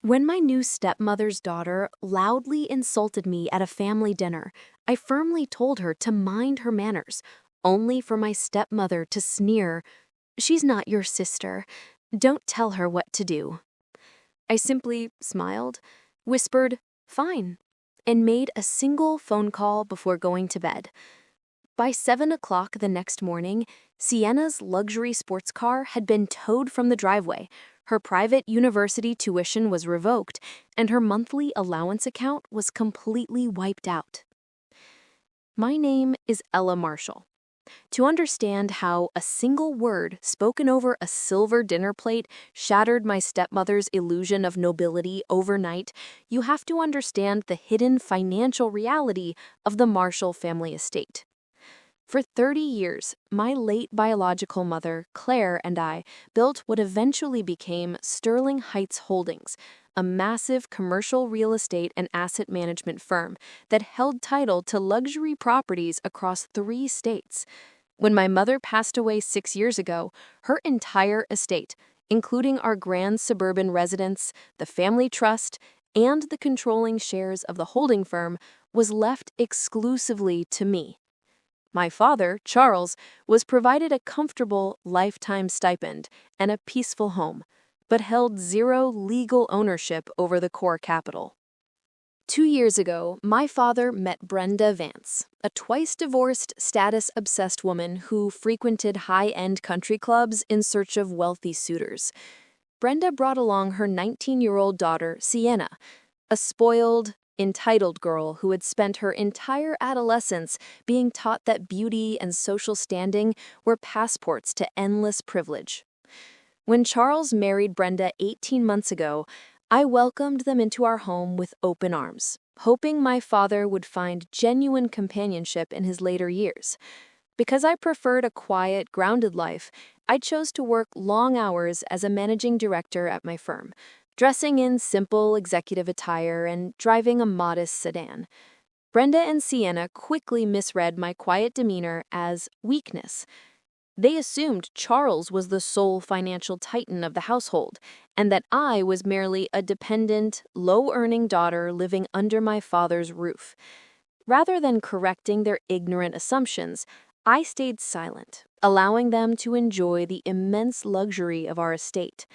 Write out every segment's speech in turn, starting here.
When my new stepmother's daughter loudly insulted me at a family dinner, I firmly told her to mind her manners, only for my stepmother to sneer, "She's not your sister. Don't tell her what to do." I simply smiled, whispered, "Fine," and made a single phone call before going to bed. By 7 o'clock the next morning, Sienna's luxury sports car had been towed from the driveway, her private university tuition was revoked, and her monthly allowance account was completely wiped out. My name is Ella Marshall. To understand how a single word spoken over a silver dinner plate shattered my stepmother's illusion of nobility overnight, you have to understand the hidden financial reality of the Marshall family estate. For 30 years, my late biological mother, Claire, and I built what eventually became Sterling Heights Holdings, a massive commercial real estate and asset management firm that held title to luxury properties across 3 states. When my mother passed away 6 years ago, her entire estate, including our grand suburban residence, the family trust, and the controlling shares of the holding firm, was left exclusively to me. My father, Charles, was provided a comfortable lifetime stipend and a peaceful home, but held zero legal ownership over the core capital. 2 years ago, my father met Brenda Vance, a twice-divorced, status-obsessed woman who frequented high-end country clubs in search of wealthy suitors. Brenda brought along her 19-year-old daughter, Sienna, a spoiled, entitled girl who had spent her entire adolescence being taught that beauty and social standing were passports to endless privilege. When Charles married Brenda 18 months ago, I welcomed them into our home with open arms, hoping my father would find genuine companionship in his later years. Because I preferred a quiet, grounded life, I chose to work long hours as a managing director at my firm, dressing in simple executive attire and driving a modest sedan. Brenda and Sienna quickly misread my quiet demeanor as weakness. They assumed Charles was the sole financial titan of the household, and that I was merely a dependent, low-earning daughter living under my father's roof. Rather than correcting their ignorant assumptions, I stayed silent, allowing them to enjoy the immense luxury of our estate.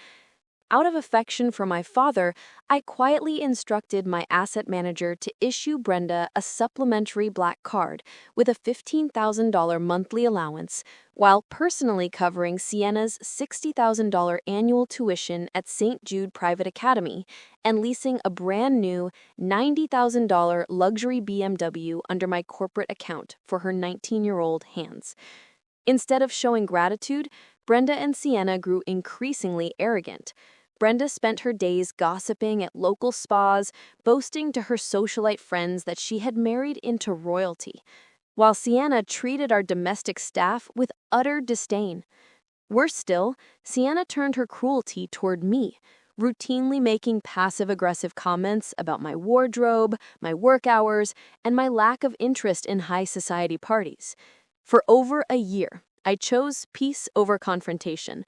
Out of affection for my father, I quietly instructed my asset manager to issue Brenda a supplementary black card with a $15,000 monthly allowance, while personally covering Sienna's $60,000 annual tuition at St. Jude Private Academy and leasing a brand new $90,000 luxury BMW under my corporate account for her 19-year-old hands. Instead of showing gratitude, Brenda and Sienna grew increasingly arrogant. Brenda spent her days gossiping at local spas, boasting to her socialite friends that she had married into royalty, while Sienna treated our domestic staff with utter disdain. Worse still, Sienna turned her cruelty toward me, routinely making passive-aggressive comments about my wardrobe, my work hours, and my lack of interest in high society parties. For over a year, I chose peace over confrontation,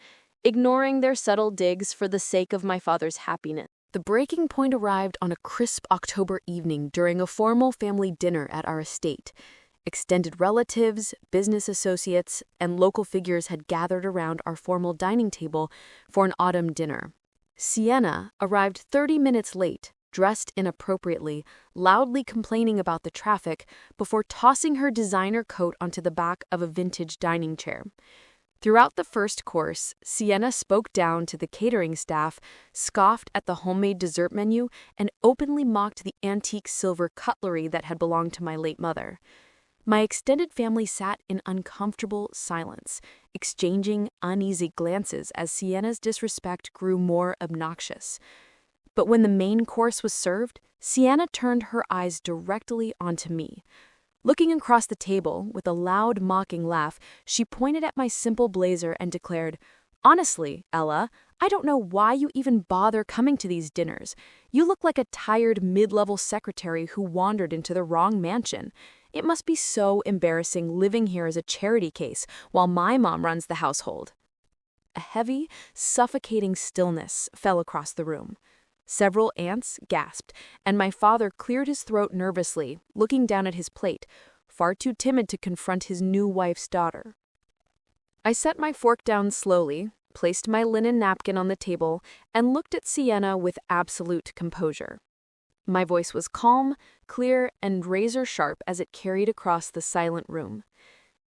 ignoring their subtle digs for the sake of my father's happiness. The breaking point arrived on a crisp October evening during a formal family dinner at our estate. Extended relatives, business associates, and local figures had gathered around our formal dining table for an autumn dinner. Sienna arrived 30 minutes late, dressed inappropriately, loudly complaining about the traffic, before tossing her designer coat onto the back of a vintage dining chair. Throughout the first course, Sienna spoke down to the catering staff, scoffed at the homemade dessert menu, and openly mocked the antique silver cutlery that had belonged to my late mother. My extended family sat in uncomfortable silence, exchanging uneasy glances as Sienna's disrespect grew more obnoxious. But when the main course was served, Sienna turned her eyes directly onto me. Looking across the table, with a loud, mocking laugh, she pointed at my simple blazer and declared, "Honestly, Ella, I don't know why you even bother coming to these dinners. You look like a tired mid-level secretary who wandered into the wrong mansion. It must be so embarrassing living here as a charity case while my mom runs the household." A heavy, suffocating stillness fell across the room. Several aunts gasped, and my father cleared his throat nervously, looking down at his plate, far too timid to confront his new wife's daughter. I set my fork down slowly, placed my linen napkin on the table, and looked at Sienna with absolute composure. My voice was calm, clear, and razor-sharp as it carried across the silent room.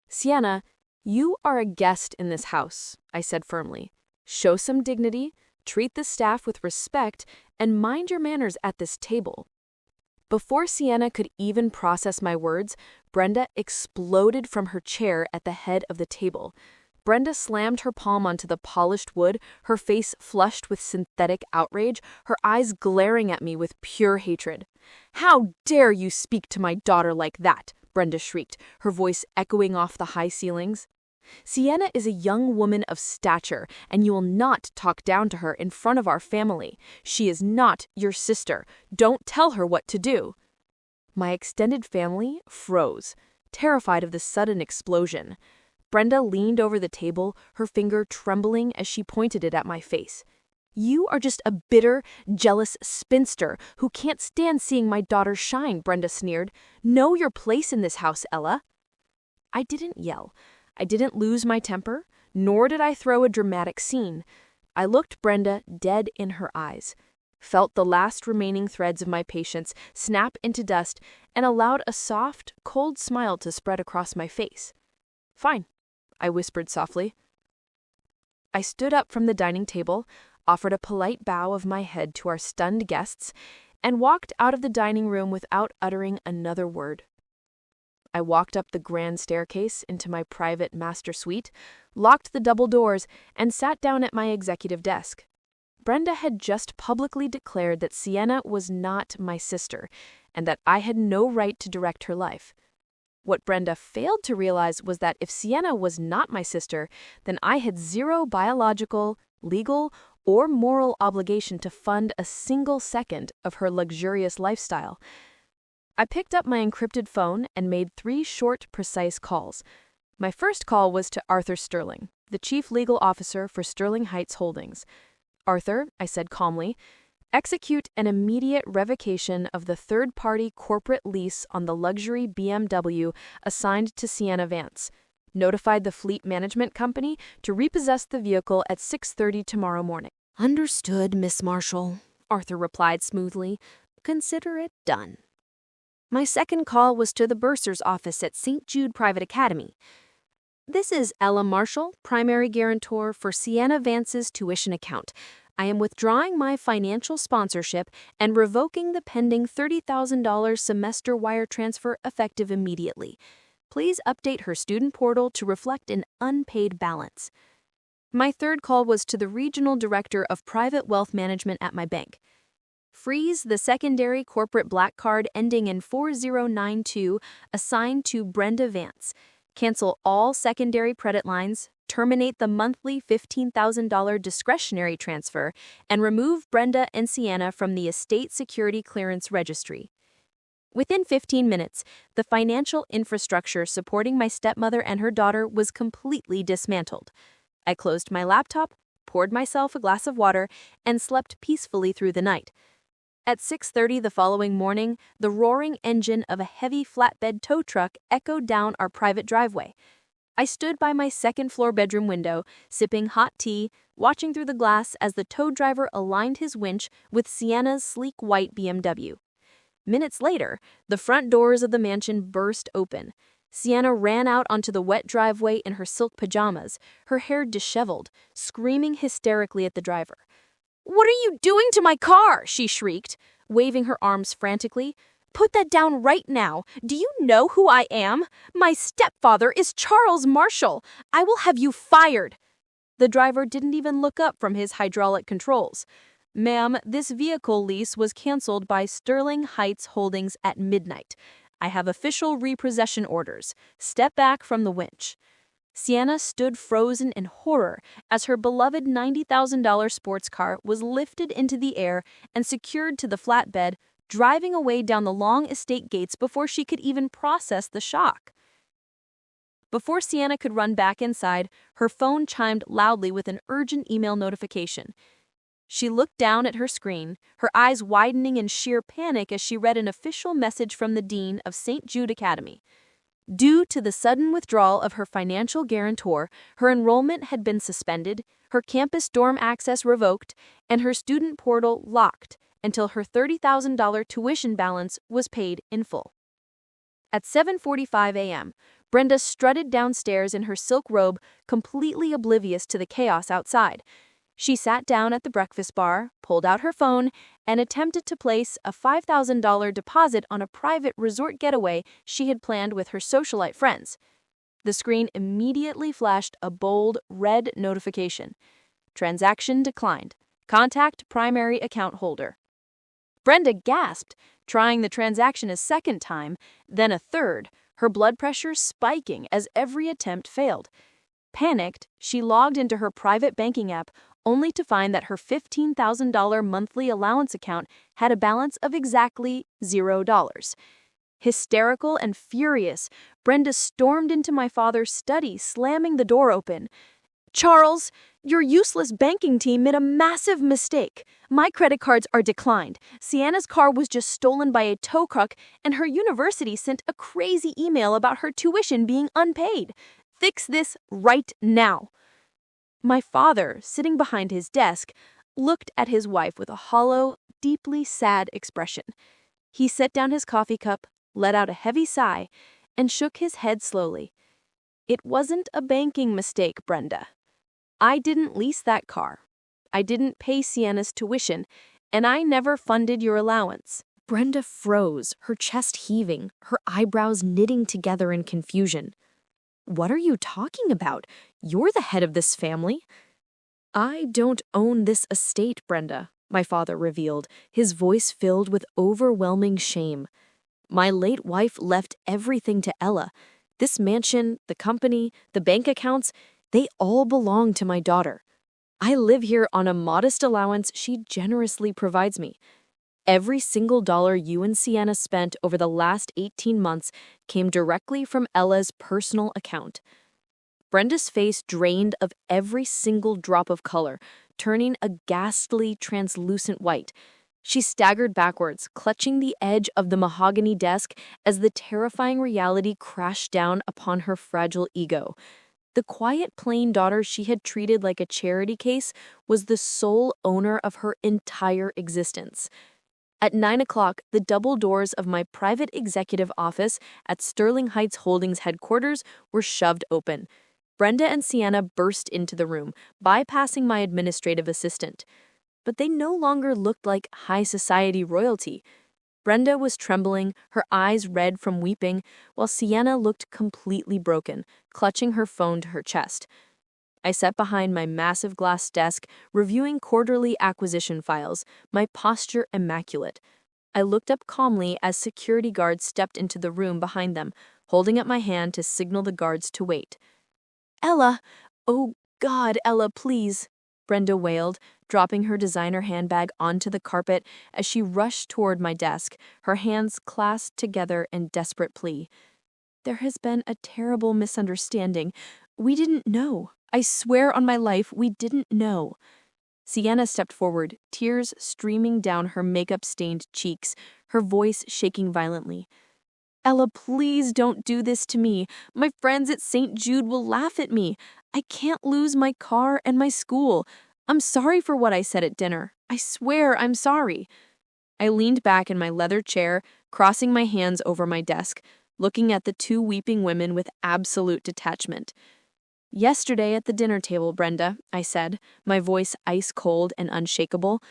"Sienna, you are a guest in this house," I said firmly. "Show some dignity, treat the staff with respect, and mind your manners at this table." Before Sienna could even process my words, Brenda exploded from her chair at the head of the table. Brenda slammed her palm onto the polished wood, her face flushed with synthetic outrage, her eyes glaring at me with pure hatred. "How dare you speak to my daughter like that?" Brenda shrieked, her voice echoing off the high ceilings. "Sienna is a young woman of stature, and you will not talk down to her in front of our family. She is not your sister. Don't tell her what to do." My extended family froze, terrified of the sudden explosion. Brenda leaned over the table, her finger trembling as she pointed it at my face. "You are just a bitter, jealous spinster who can't stand seeing my daughter shine," Brenda sneered. "Know your place in this house, Ella." I didn't yell. I didn't lose my temper, nor did I throw a dramatic scene. I looked Brenda dead in her eyes, felt the last remaining threads of my patience snap into dust, and allowed a soft, cold smile to spread across my face. "Fine," I whispered softly. I stood up from the dining table, offered a polite bow of my head to our stunned guests, and walked out of the dining room without uttering another word. I walked up the grand staircase into my private master suite, locked the double doors, and sat down at my executive desk. Brenda had just publicly declared that Sienna was not my sister, and that I had no right to direct her life. What Brenda failed to realize was that if Sienna was not my sister, then I had zero biological, legal, or moral obligation to fund a single second of her luxurious lifestyle. I picked up my encrypted phone and made 3 short, precise calls. My first call was to Arthur Sterling, the Chief Legal Officer for Sterling Heights Holdings. "Arthur," I said calmly, "execute an immediate revocation of the third-party corporate lease on the luxury BMW assigned to Sienna Vance. Notified the fleet management company to repossess the vehicle at 6:30 tomorrow morning." "Understood, Miss Marshall," Arthur replied smoothly. "Consider it done." My second call was to the bursar's office at St. Jude Private Academy. "This is Ella Marshall, primary guarantor for Sienna Vance's tuition account. I am withdrawing my financial sponsorship and revoking the pending $30,000 semester wire transfer effective immediately. Please update her student portal to reflect an unpaid balance." My third call was to the regional director of private wealth management at my bank. "Freeze the secondary corporate black card ending in 4092 assigned to Brenda Vance. Cancel all secondary credit lines, terminate the monthly $15,000 discretionary transfer, and remove Brenda and Sienna from the estate security clearance registry." Within 15 minutes, the financial infrastructure supporting my stepmother and her daughter was completely dismantled. I closed my laptop, poured myself a glass of water, and slept peacefully through the night. At 6:30 the following morning, the roaring engine of a heavy flatbed tow truck echoed down our private driveway. I stood by my second-floor bedroom window, sipping hot tea, watching through the glass as the tow driver aligned his winch with Sienna's sleek white BMW. Minutes later, the front doors of the mansion burst open. Sienna ran out onto the wet driveway in her silk pajamas, her hair disheveled, screaming hysterically at the driver. "What are you doing to my car?" she shrieked, waving her arms frantically. "Put that down right now. Do you know who I am? My stepfather is Charles Marshall. I will have you fired." The driver didn't even look up from his hydraulic controls. "Ma'am, this vehicle lease was canceled by Sterling Heights Holdings at midnight. I have official repossession orders. Step back from the winch." Sienna stood frozen in horror as her beloved $90,000 sports car was lifted into the air and secured to the flatbed, driving away down the long estate gates before she could even process the shock. Before Sienna could run back inside, her phone chimed loudly with an urgent email notification. She looked down at her screen, her eyes widening in sheer panic as she read an official message from the dean of St. Jude Academy. Due to the sudden withdrawal of her financial guarantor, her enrollment had been suspended, her campus dorm access revoked, and her student portal locked until her $30,000 tuition balance was paid in full. At 7:45 a.m., Brenda strutted downstairs in her silk robe, completely oblivious to the chaos outside. She sat down at the breakfast bar, pulled out her phone, and attempted to place a $5,000 deposit on a private resort getaway she had planned with her socialite friends. The screen immediately flashed a bold, red notification. Transaction declined. Contact primary account holder. Brenda gasped, trying the transaction a second time, then a third, her blood pressure spiking as every attempt failed. Panicked, she logged into her private banking app, only to find that her $15,000 monthly allowance account had a balance of exactly $0. Hysterical and furious, Brenda stormed into my father's study, slamming the door open. "Charles, your useless banking team made a massive mistake. My credit cards are declined. Sienna's car was just stolen by a tow truck, and her university sent a crazy email about her tuition being unpaid. Fix this right now." My father, sitting behind his desk, looked at his wife with a hollow, deeply sad expression. He set down his coffee cup, let out a heavy sigh, and shook his head slowly. "It wasn't a banking mistake, Brenda. I didn't lease that car. I didn't pay Sienna's tuition, and I never funded your allowance." Brenda froze, her chest heaving, her eyebrows knitting together in confusion. "What are you talking about? You're the head of this family." "I don't own this estate, Brenda," my father revealed, his voice filled with overwhelming shame. "My late wife left everything to Ella. This mansion, the company, the bank accounts, they all belong to my daughter. I live here on a modest allowance she generously provides me. Every single dollar you and Sienna spent over the last 18 months came directly from Ella's personal account." Brenda's face drained of every single drop of color, turning a ghastly, translucent white. She staggered backwards, clutching the edge of the mahogany desk as the terrifying reality crashed down upon her fragile ego. The quiet, plain daughter she had treated like a charity case was the sole owner of her entire existence. At 9 o'clock, the double doors of my private executive office at Sterling Heights Holdings headquarters were shoved open. Brenda and Sienna burst into the room, bypassing my administrative assistant. But they no longer looked like high society royalty. Brenda was trembling, her eyes red from weeping, while Sienna looked completely broken, clutching her phone to her chest. I sat behind my massive glass desk, reviewing quarterly acquisition files, my posture immaculate. I looked up calmly as security guards stepped into the room behind them, holding up my hand to signal the guards to wait. "Ella! Oh, God, Ella, please!" Brenda wailed, dropping her designer handbag onto the carpet as she rushed toward my desk, her hands clasped together in desperate plea. "There has been a terrible misunderstanding. We didn't know. I swear on my life, we didn't know." Sienna stepped forward, tears streaming down her makeup-stained cheeks, her voice shaking violently. "Ella, please don't do this to me. My friends at St. Jude will laugh at me. I can't lose my car and my school. I'm sorry for what I said at dinner. I swear I'm sorry." I leaned back in my leather chair, crossing my hands over my desk, looking at the two weeping women with absolute detachment. "Yesterday at the dinner table, Brenda," I said, my voice ice-cold and unshakable,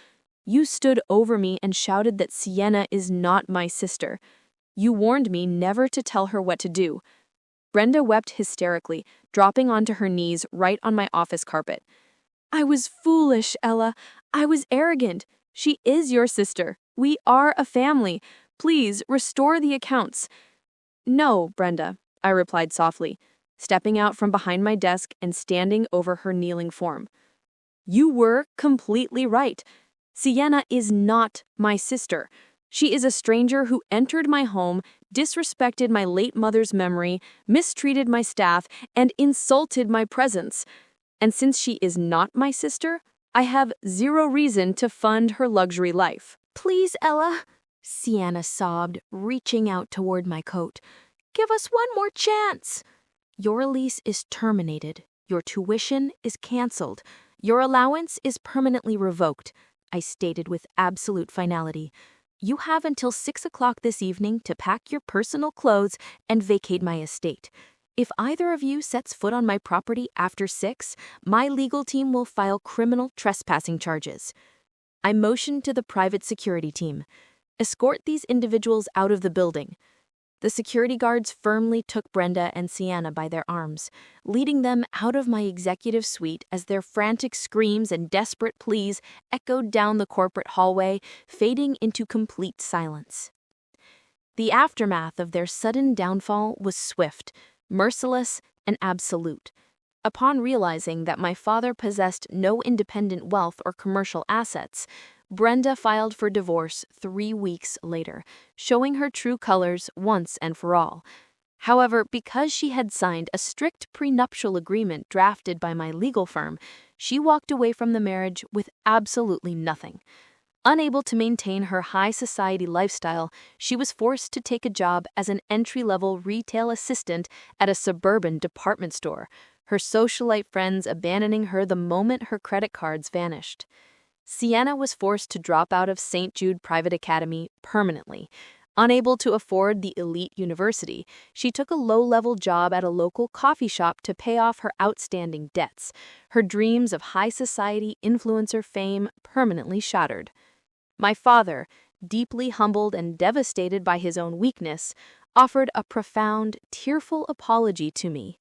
"you stood over me and shouted that Sienna is not my sister. You warned me never to tell her what to do." Brenda wept hysterically, dropping onto her knees right on my office carpet. "I was foolish, Ella. I was arrogant. She is your sister. We are a family. Please, restore the accounts." "No, Brenda," I replied softly, stepping out from behind my desk and standing over her kneeling form. "You were completely right. Sienna is not my sister. She is a stranger who entered my home, disrespected my late mother's memory, mistreated my staff, and insulted my presence. And since she is not my sister, I have zero reason to fund her luxury life. Please, Ella, Sienna sobbed, reaching out toward my coat. Give us one more chance. Your lease is terminated. Your tuition is canceled. Your allowance is permanently revoked, I stated with absolute finality. You have until 6 o'clock this evening to pack your personal clothes and vacate my estate. If either of you sets foot on my property after 6, my legal team will file criminal trespassing charges. I motioned to the private security team. Escort these individuals out of the building. The security guards firmly took Brenda and Sienna by their arms, leading them out of my executive suite as their frantic screams and desperate pleas echoed down the corporate hallway, fading into complete silence. The aftermath of their sudden downfall was swift, merciless, and absolute. Upon realizing that my father possessed no independent wealth or commercial assets, Brenda filed for divorce 3 weeks later, showing her true colors once and for all. However, because she had signed a strict prenuptial agreement drafted by my legal firm, she walked away from the marriage with absolutely nothing. Unable to maintain her high society lifestyle, she was forced to take a job as an entry-level retail assistant at a suburban department store, her socialite friends abandoning her the moment her credit cards vanished. Sienna was forced to drop out of St. Jude Private Academy permanently. Unable to afford the elite university, she took a low-level job at a local coffee shop to pay off her outstanding debts, her dreams of high society influencer fame permanently shattered. My father, deeply humbled and devastated by his own weakness, offered a profound, tearful apology to me.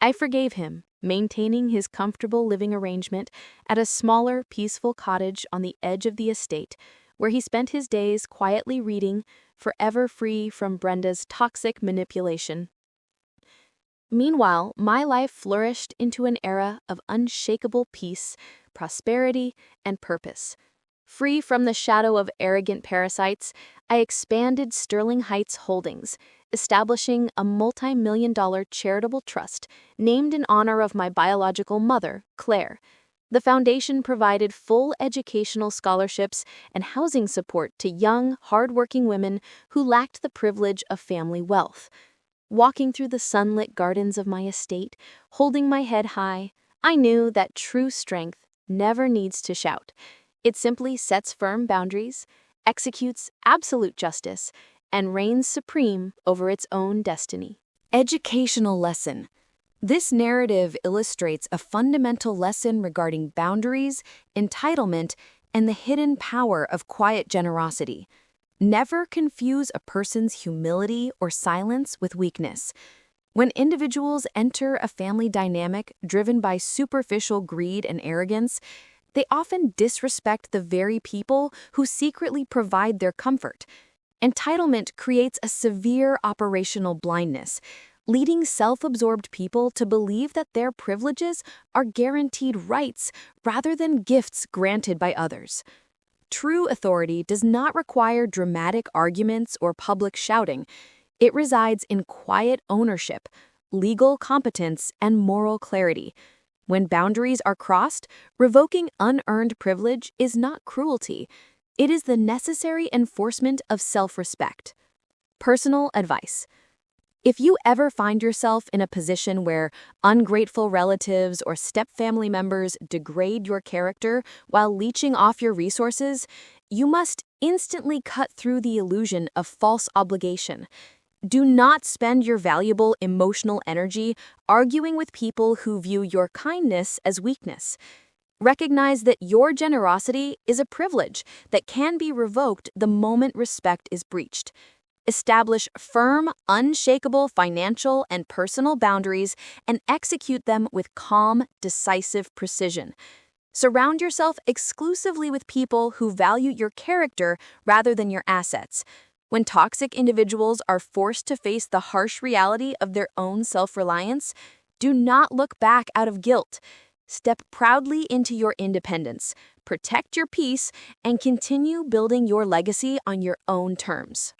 I forgave him, maintaining his comfortable living arrangement at a smaller, peaceful cottage on the edge of the estate, where he spent his days quietly reading, forever free from Brenda's toxic manipulation. Meanwhile, my life flourished into an era of unshakable peace, prosperity, and purpose. Free from the shadow of arrogant parasites, I expanded Sterling Heights Holdings, establishing a multi-million-dollar charitable trust named in honor of my biological mother, Claire. The foundation provided full educational scholarships and housing support to young, hard-working women who lacked the privilege of family wealth. Walking through the sunlit gardens of my estate, holding my head high, I knew that true strength never needs to shout. It simply sets firm boundaries, executes absolute justice, and reigns supreme over its own destiny. Educational lesson. This narrative illustrates a fundamental lesson regarding boundaries, entitlement, and the hidden power of quiet generosity. Never confuse a person's humility or silence with weakness. When individuals enter a family dynamic driven by superficial greed and arrogance, they often disrespect the very people who secretly provide their comfort. Entitlement creates a severe operational blindness, leading self-absorbed people to believe that their privileges are guaranteed rights rather than gifts granted by others. True authority does not require dramatic arguments or public shouting. It resides in quiet ownership, legal competence, and moral clarity. When boundaries are crossed, revoking unearned privilege is not cruelty. It is the necessary enforcement of self-respect. Personal advice. If you ever find yourself in a position where ungrateful relatives or step-family members degrade your character while leeching off your resources, you must instantly cut through the illusion of false obligation. Do not spend your valuable emotional energy arguing with people who view your kindness as weakness. Recognize that your generosity is a privilege that can be revoked the moment respect is breached. Establish firm, unshakable financial and personal boundaries and execute them with calm, decisive precision. Surround yourself exclusively with people who value your character rather than your assets. When toxic individuals are forced to face the harsh reality of their own self-reliance, do not look back out of guilt. Step proudly into your independence, protect your peace, and continue building your legacy on your own terms.